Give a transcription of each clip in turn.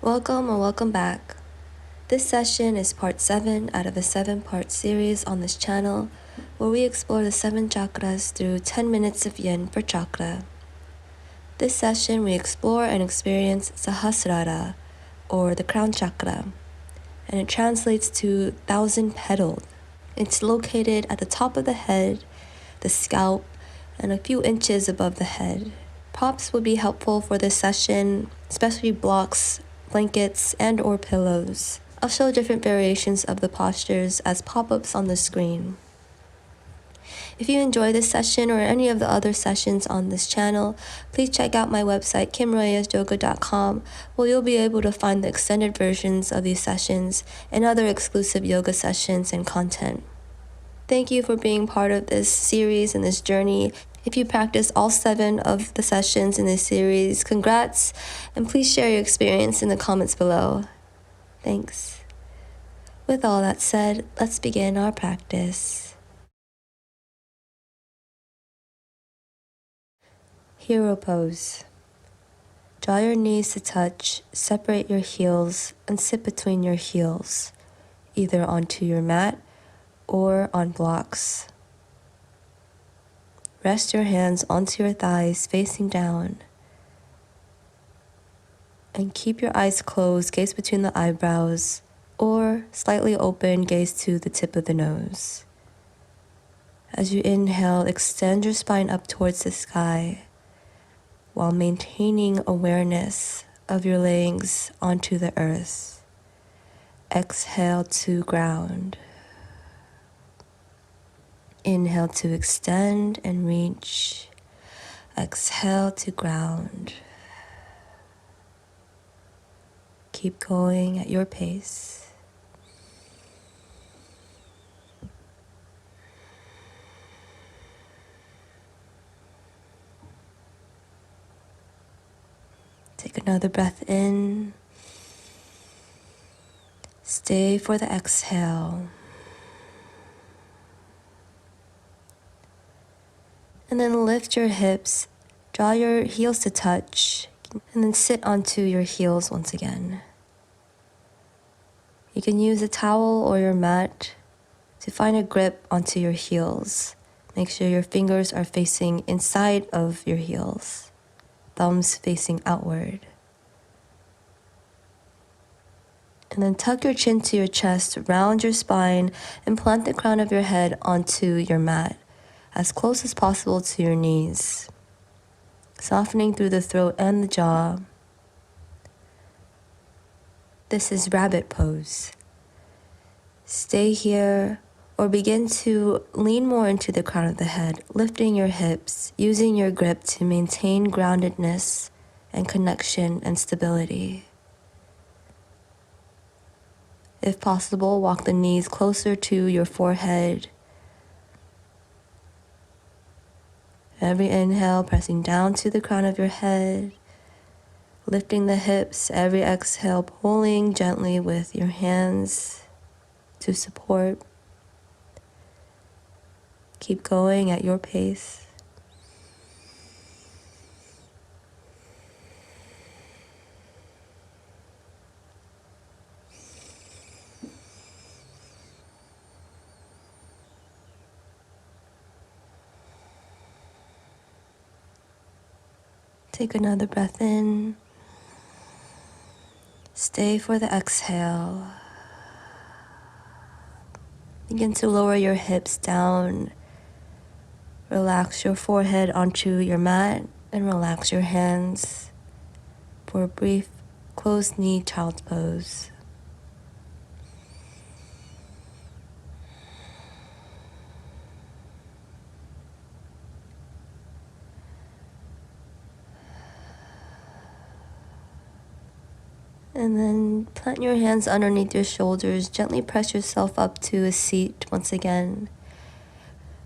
Welcome or welcome back. This session is part 7 out of a 7-part series on this channel where we explore the 7 chakras through 10 minutes of yin per chakra. This session we explore and experience Sahasrara, or the crown chakra, and it translates to 1,000 petaled. It's located at the top of the head, the scalp, and a few inches above the head. Props would be helpful for this session, especially blocks, blankets, and or pillows. I'll show different variations of the postures as pop-ups on the screen. If you enjoy this session or any of the other sessions on this channel, please check out my website kimreyesyoga.com, where you'll be able to find the extended versions of these sessions and other exclusive yoga sessions and content. Thank you for being part of this series and this journey. If you practice all 7 of the sessions in this series, congrats, and please share your experience in the comments below. Thanks. With all that said, let's begin our practice. Hero pose. Draw your knees to touch, separate your heels, and sit between your heels, either onto your mat or on blocks. Rest your hands onto your thighs facing down, and keep your eyes closed, gaze between the eyebrows, or slightly open, gaze to the tip of the nose. As you inhale, extend your spine up towards the sky while maintaining awareness of your legs onto the earth. Exhale to ground. Inhale to extend and reach. Exhale to ground. Keep going at your pace. Take another breath in. Stay for the exhale. And then lift your hips, draw your heels to touch, and then sit onto your heels once again. You can use a towel or your mat to find a grip onto your heels. Make sure your fingers are facing inside of your heels, thumbs facing outward. And then tuck your chin to your chest, round your spine, and plant the crown of your head onto your mat, as close as possible to your knees, softening through the throat and the jaw. This is rabbit pose. Stay here or begin to lean more into the crown of the head, lifting your hips, using your grip to maintain groundedness and connection and stability. If possible, walk the knees closer to your forehead. Every inhale, pressing down to the crown of your head, lifting the hips. Every exhale, pulling gently with your hands to support. Keep going at your pace. Take another breath in. Stay for the exhale. Begin to lower your hips down. Relax your forehead onto your mat and relax your hands for a brief closed knee child's pose. And then plant your hands underneath your shoulders. Gently press yourself up to a seat once again.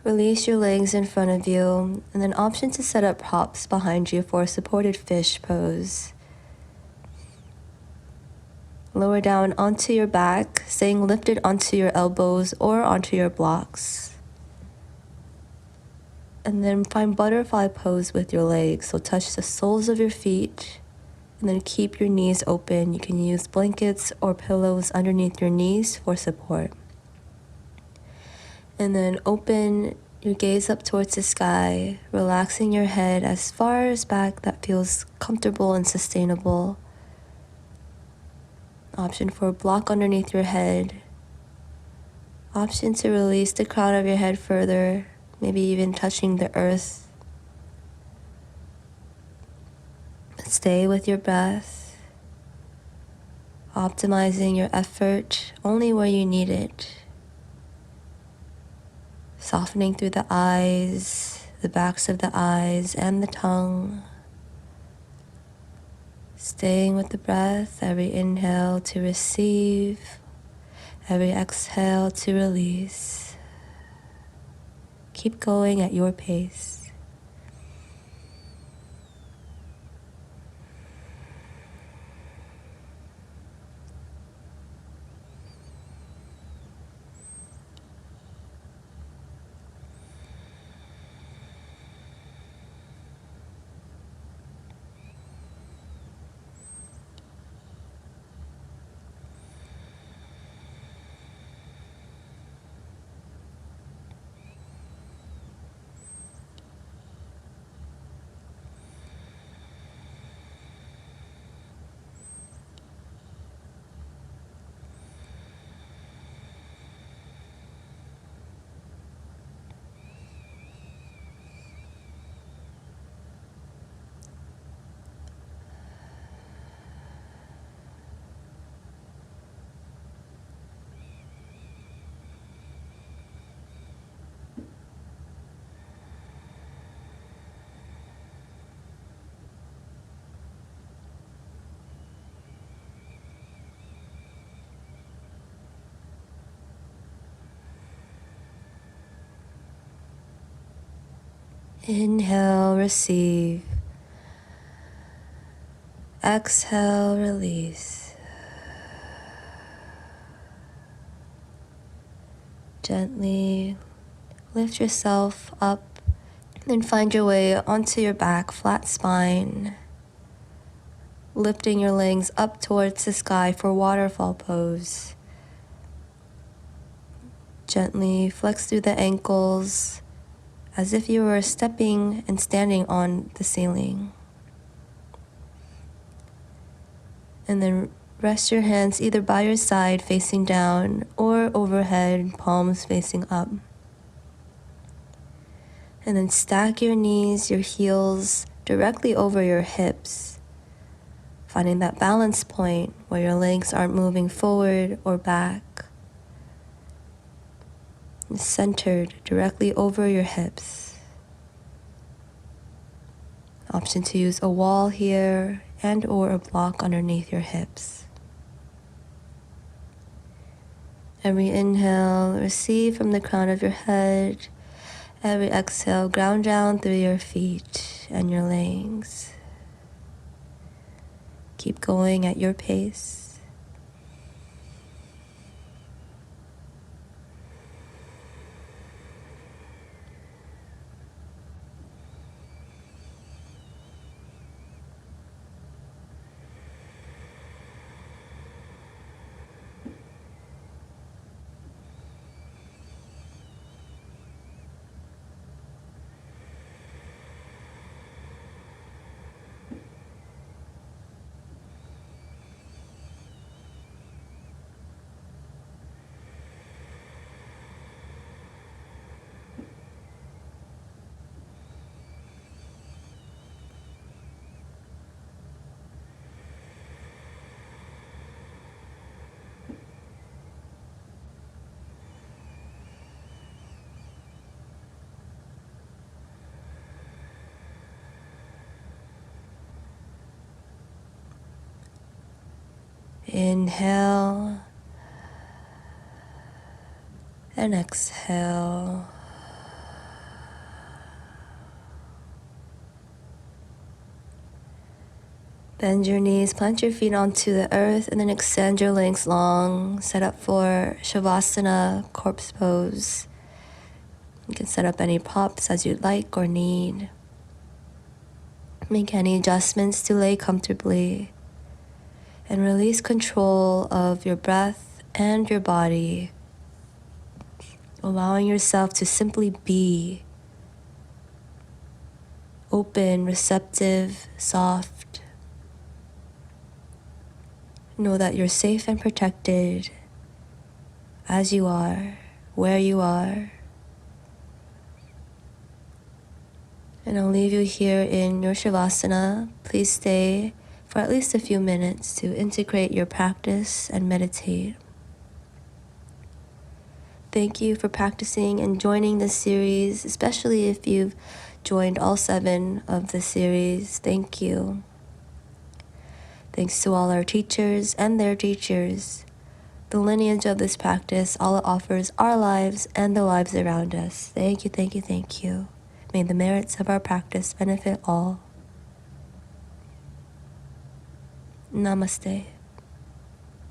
Release your legs in front of you, and then option to set up props behind you for a supported fish pose. Lower down onto your back, staying lifted onto your elbows or onto your blocks. And then find butterfly pose with your legs. So touch the soles of your feet And then keep your knees open. You can use blankets or pillows underneath your knees for support. And then open your gaze up towards the sky, relaxing your head as far as back that feels comfortable and sustainable. Option for a block underneath your head. Option to release the crown of your head further, maybe even touching the earth. Stay with your breath, optimizing your effort only where you need it. Softening through the eyes, the backs of the eyes, and the tongue. Staying with the breath, every inhale to receive, every exhale to release. Keep going at your pace. Inhale, receive. Exhale, release. Gently lift yourself up, then find your way onto your back, flat spine. Lifting your legs up towards the sky for waterfall pose. Gently flex through the ankles as if you were stepping and standing on the ceiling. And then rest your hands either by your side facing down or overhead, palms facing up. And then stack your knees, your heels directly over your hips, finding that balance point where your legs aren't moving forward or back. And centered directly over your hips. Option to use a wall here and or a block underneath your hips. Every inhale, receive from the crown of your head. Every exhale, ground down through your feet and your legs. Keep going at your pace. Inhale and exhale. Bend your knees, plant your feet onto the earth, and then extend your legs long. Set up for Shavasana, corpse pose. You can set up any props as you'd like or need. Make any adjustments to lay comfortably. and release control of your breath and your body, allowing yourself to simply be open, receptive, soft. Know that you're safe and protected as you are, where you are. And I'll leave you here in your Shavasana. Please stay for at least a few minutes to integrate your practice and meditate. Thank you for practicing and joining this series, especially if you've joined all 7 of the series. Thank you. Thanks to all our teachers and their teachers. The lineage of this practice, all it offers our lives and the lives around us. Thank you, thank you, thank you. May the merits of our practice benefit all. Namaste.